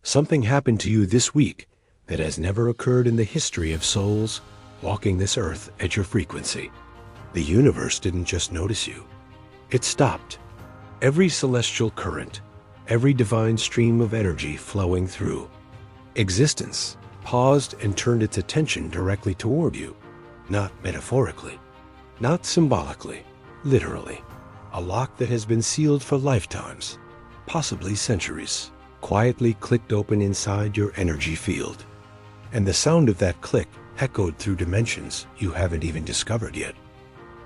Something happened to you this week that has never occurred in the history of souls walking this earth at your frequency. The universe didn't just notice you. It stopped. Every celestial current, every divine stream of energy flowing through existence paused and turned its attention directly toward you, not metaphorically, not symbolically, literally. A lock that has been sealed for lifetimes, possibly centuries, quietly clicked open inside your energy field. And the sound of that click echoed through dimensions you haven't even discovered yet.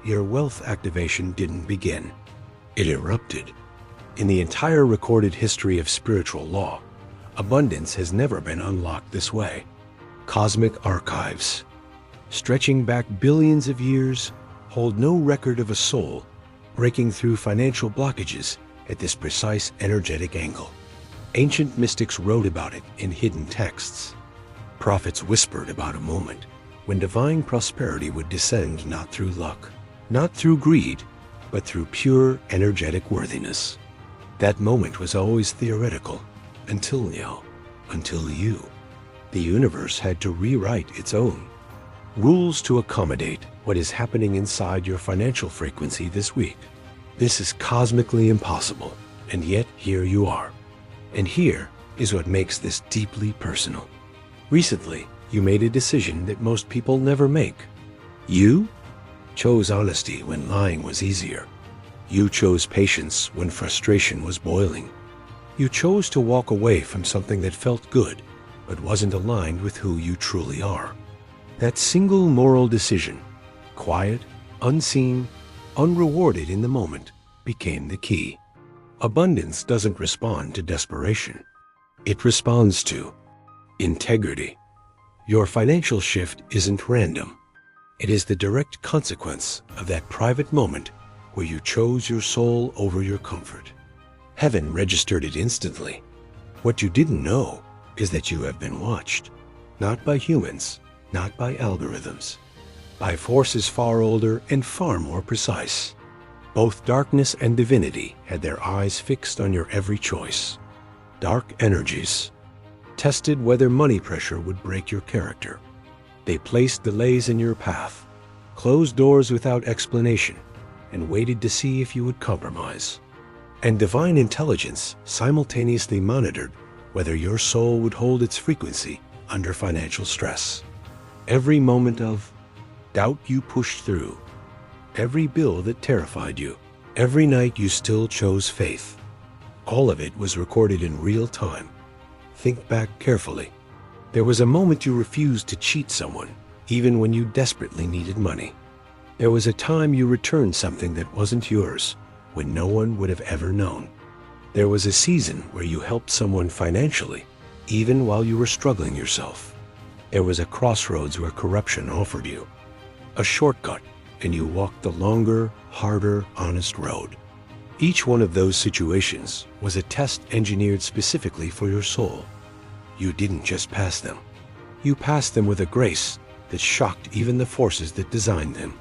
Your wealth activation didn't begin. It erupted. In the entire recorded history of spiritual law, abundance has never been unlocked this way. Cosmic archives, stretching back billions of years, hold no record of a soul breaking through financial blockages at this precise energetic angle. Ancient mystics wrote about it in hidden texts. Prophets whispered about a moment when divine prosperity would descend not through luck, not through greed, but through pure energetic worthiness. That moment was always theoretical until now, until you. The universe had to rewrite its own rules to accommodate what is happening inside your financial frequency this week. This is cosmically impossible, and yet here you are. And here is what makes this deeply personal. Recently, you made a decision that most people never make. You chose honesty when lying was easier. You chose patience when frustration was boiling. You chose to walk away from something that felt good, but wasn't aligned with who you truly are. That single moral decision, quiet, unseen, unrewarded in the moment, became the key. Abundance doesn't respond to desperation. It responds to integrity. Your financial shift isn't random. It is the direct consequence of that private moment where you chose your soul over your comfort. Heaven registered it instantly. What you didn't know is that you have been watched, not by humans, not by algorithms, by forces far older and far more precise. Both darkness and divinity had their eyes fixed on your every choice. Dark energies tested whether money pressure would break your character. They placed delays in your path, closed doors without explanation, and waited to see if you would compromise. And divine intelligence simultaneously monitored whether your soul would hold its frequency under financial stress. Every moment of doubt you pushed through, every bill that terrified you, every night you still chose faith. All of it was recorded in real time. Think back carefully. There was a moment you refused to cheat someone, even when you desperately needed money. There was a time you returned something that wasn't yours, when no one would have ever known. There was a season where you helped someone financially, even while you were struggling yourself. There was a crossroads where corruption offered you a shortcut, and you walked the longer, harder, honest road. Each one of those situations was a test engineered specifically for your soul. You didn't just pass them. You passed them with a grace that shocked even the forces that designed them.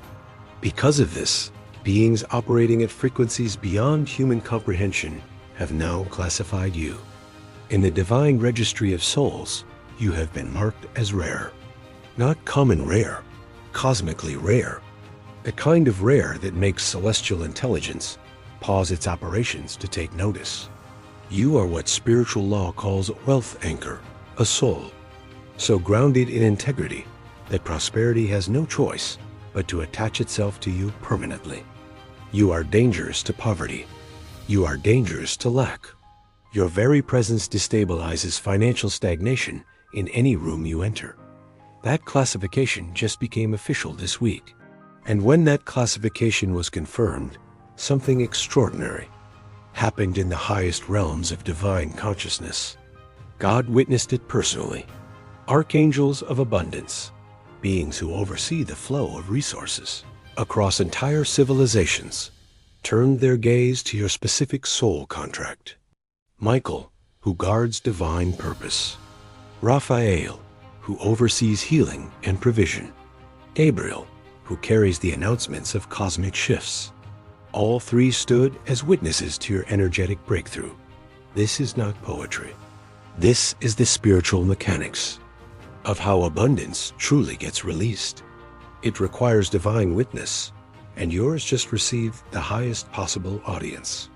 Because of this, beings operating at frequencies beyond human comprehension have now classified you. In the divine registry of souls, you have been marked as rare. Not common rare, cosmically rare. The kind of rare that makes celestial intelligence pause its operations to take notice. You are what spiritual law calls a wealth anchor, a soul, so grounded in integrity that prosperity has no choice but to attach itself to you permanently. You are dangerous to poverty. You are dangerous to lack. Your very presence destabilizes financial stagnation in any room you enter. That classification just became official this week. And when that classification was confirmed, something extraordinary happened in the highest realms of divine consciousness. God witnessed it personally. Archangels of abundance, beings who oversee the flow of resources across entire civilizations, turned their gaze to your specific soul contract. Michael, who guards divine purpose. Raphael, who oversees healing and provision. Gabriel, who carries the announcements of cosmic shifts. All three stood as witnesses to your energetic breakthrough. This is not poetry. This is the spiritual mechanics of how abundance truly gets released. It requires divine witness, and yours just received the highest possible audience.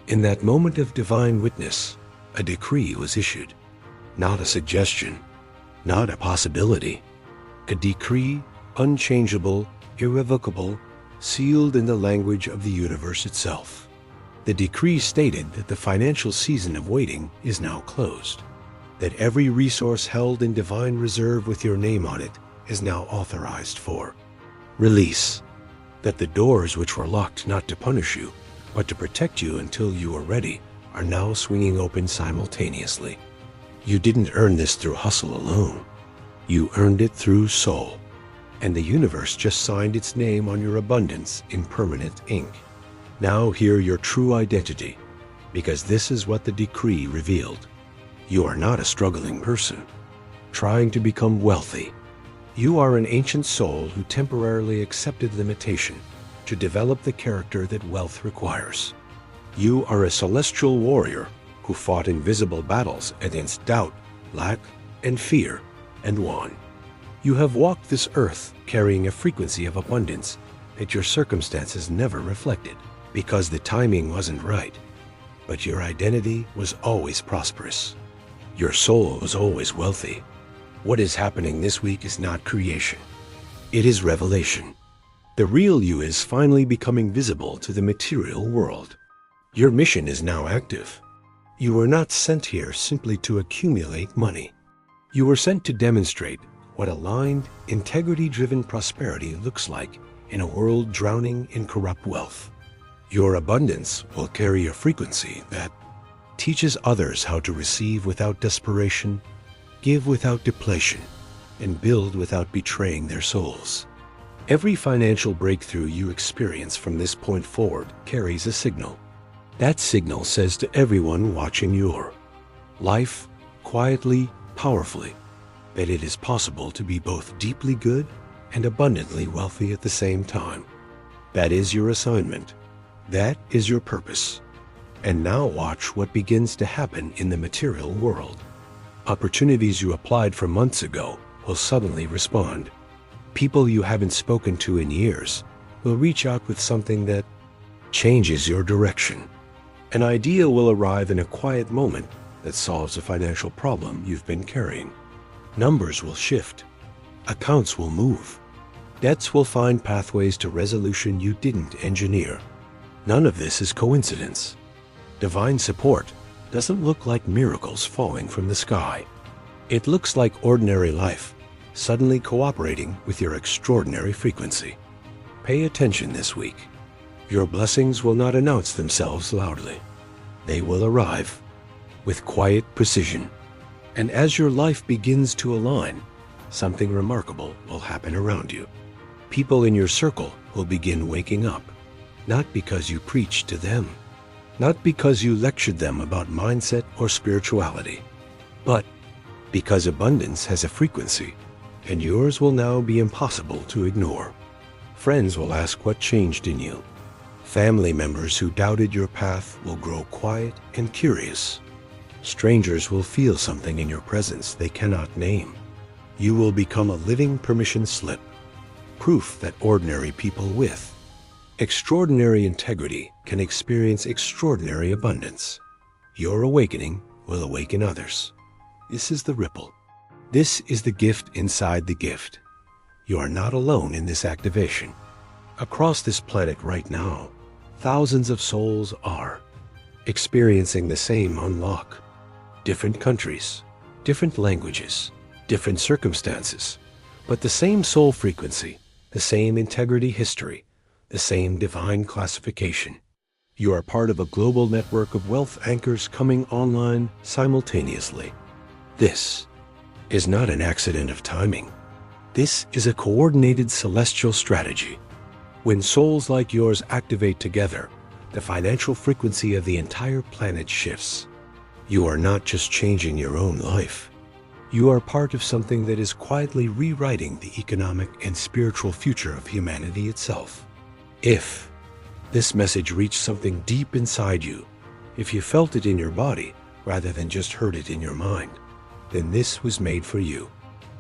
In that moment of divine witness, a decree was issued, not a suggestion, not a possibility. A decree, unchangeable, irrevocable, sealed in the language of the universe itself. The decree stated that the financial season of waiting is now closed, that every resource held in divine reserve with your name on it is now authorized for release, that the doors which were locked not to punish you, but to protect you until you are ready, are now swinging open simultaneously. You didn't earn this through hustle alone. You earned it through soul, and the universe just signed its name on your abundance in permanent ink. Now hear your true identity, because this is what the decree revealed. You are not a struggling person, trying to become wealthy. You are an ancient soul who temporarily accepted limitation to develop the character that wealth requires. You are a celestial warrior who fought invisible battles against doubt, lack, and fear, and won. You have walked this earth carrying a frequency of abundance that your circumstances never reflected, because the timing wasn't right. But your identity was always prosperous. Your soul was always wealthy. What is happening this week is not creation. It is revelation. The real you is finally becoming visible to the material world. Your mission is now active. You were not sent here simply to accumulate money. You were sent to demonstrate what aligned, integrity-driven prosperity looks like in a world drowning in corrupt wealth. Your abundance will carry a frequency that teaches others how to receive without desperation, give without depletion, and build without betraying their souls. Every financial breakthrough you experience from this point forward carries a signal. That signal says to everyone watching your life, quietly, powerfully, that it is possible to be both deeply good and abundantly wealthy at the same time. That is your assignment. That is your purpose. And now watch what begins to happen in the material world. Opportunities you applied for months ago will suddenly respond. People you haven't spoken to in years will reach out with something that changes your direction. An idea will arrive in a quiet moment that solves a financial problem you've been carrying. Numbers will shift. Accounts will move. Debts will find pathways to resolution you didn't engineer. None of this is coincidence. Divine support doesn't look like miracles falling from the sky. It looks like ordinary life suddenly cooperating with your extraordinary frequency. Pay attention this week. Your blessings will not announce themselves loudly. They will arrive with quiet precision. And as your life begins to align, something remarkable will happen around you. People in your circle will begin waking up, not because you preached to them, not because you lectured them about mindset or spirituality, but because abundance has a frequency, and yours will now be impossible to ignore. Friends will ask what changed in you. Family members who doubted your path will grow quiet and curious. Strangers will feel something in your presence they cannot name. You will become a living permission slip, proof that ordinary people with extraordinary integrity can experience extraordinary abundance. Your awakening will awaken others. This is the ripple. This is the gift inside the gift. You are not alone in this activation. Across this planet right now, thousands of souls are experiencing the same unlock. Different countries, different languages, different circumstances, but the same soul frequency, the same integrity history, the same divine classification. You are part of a global network of wealth anchors coming online simultaneously. This is not an accident of timing. This is a coordinated celestial strategy. When souls like yours activate together, the financial frequency of the entire planet shifts. You are not just changing your own life. You are part of something that is quietly rewriting the economic and spiritual future of humanity itself. If this message reached something deep inside you, if you felt it in your body, rather than just heard it in your mind, then this was made for you.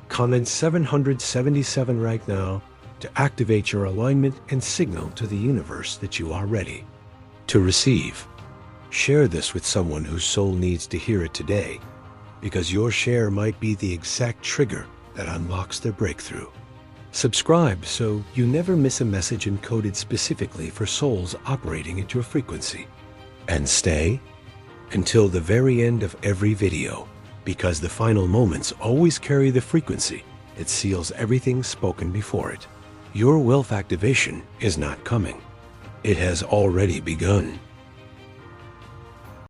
Comment 777 right now to activate your alignment and signal to the universe that you are ready to receive. Share this with someone whose soul needs to hear it today, because your share might be the exact trigger that unlocks their breakthrough. Subscribe so you never miss a message encoded specifically for souls operating at your frequency. And stay until the very end of every video, because the final moments always carry the frequency that seals everything spoken before it. Your wealth activation is not coming. It has already begun.